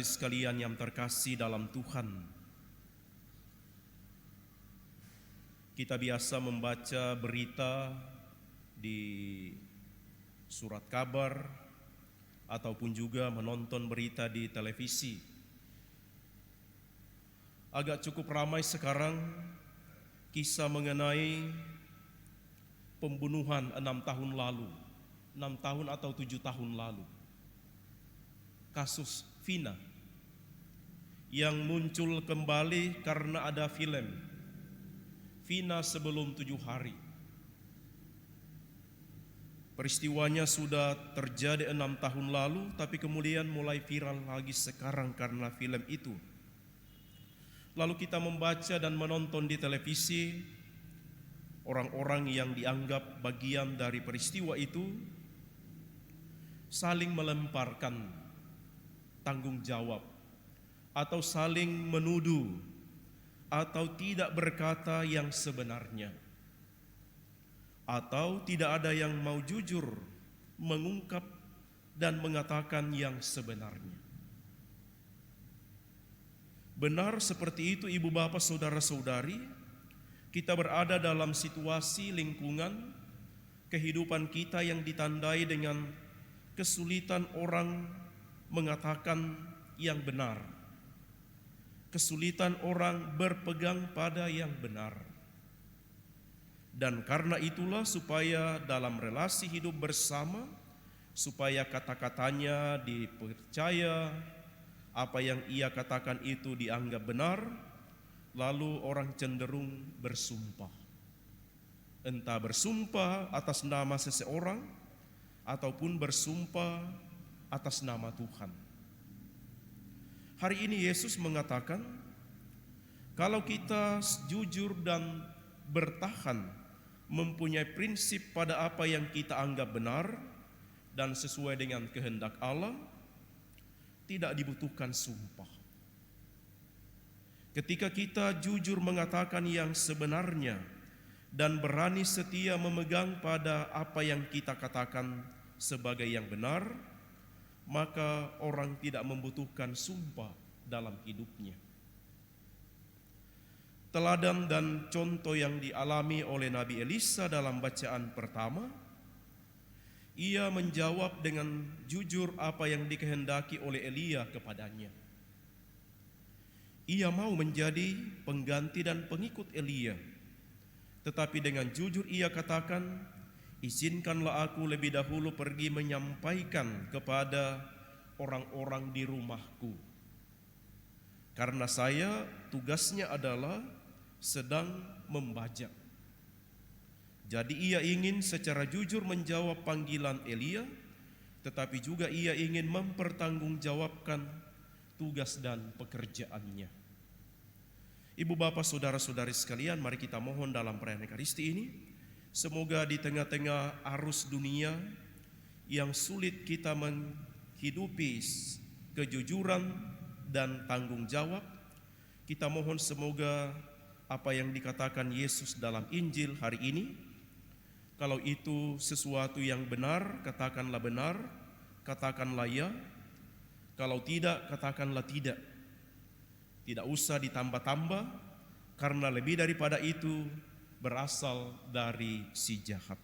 saudari sekalian yang terkasih dalam Tuhan, kita biasa membaca berita di surat kabar ataupun juga menonton berita di televisi. Agak cukup ramai sekarang kisah mengenai pembunuhan 6 tahun lalu, 6 tahun atau 7 tahun lalu. Kasus Vina yang muncul kembali karena ada film Vina sebelum 7 hari. Peristiwanya sudah terjadi 6 tahun lalu, tapi kemudian mulai viral lagi sekarang karena film itu. Lalu kita membaca dan menonton di televisi orang-orang yang dianggap bagian dari peristiwa itu saling melemparkan tanggung jawab atau saling menuduh atau tidak berkata yang sebenarnya, atau tidak ada yang mau jujur mengungkap dan mengatakan yang sebenarnya. Benar seperti itu ibu bapak saudara-saudari, kita berada dalam situasi lingkungan kehidupan kita yang ditandai dengan kesulitan orang mengatakan yang benar, kesulitan orang berpegang pada yang benar. Dan karena itulah supaya dalam relasi hidup bersama, supaya kata-katanya dipercaya, apa yang ia katakan itu dianggap benar, lalu orang cenderung bersumpah. Entah bersumpah atas nama seseorang ataupun bersumpah atas nama Tuhan. Hari ini Yesus mengatakan, kalau kita jujur dan bertahan mempunyai prinsip pada apa yang kita anggap benar dan sesuai dengan kehendak Allah, tidak dibutuhkan sumpah. Ketika kita jujur mengatakan yang sebenarnya dan berani setia memegang pada apa yang kita katakan sebagai yang benar, maka orang tidak membutuhkan sumpah dalam hidupnya. Teladan dan contoh yang dialami oleh Nabi Elisa dalam bacaan pertama, ia menjawab dengan jujur apa yang dikehendaki oleh Elia kepadanya. Ia mau menjadi pengganti dan pengikut Elia, tetapi dengan jujur ia katakan, izinkanlah aku lebih dahulu pergi menyampaikan kepada orang-orang di rumahku. Karena saya tugasnya adalah sedang membajak. Jadi ia ingin secara jujur menjawab panggilan Elia, tetapi juga ia ingin mempertanggungjawabkan tugas dan pekerjaannya. Ibu bapak saudara-saudari sekalian, mari kita mohon dalam perayaan Ekaristi ini, semoga di tengah-tengah arus dunia yang sulit kita menghidupi kejujuran dan tanggung jawab, kita mohon semoga apa yang dikatakan Yesus dalam Injil hari ini, kalau itu sesuatu yang benar, katakanlah benar, katakanlah ya, kalau tidak, katakanlah tidak. Tidak usah ditambah-tambah, karena lebih daripada itu berasal dari si jahat.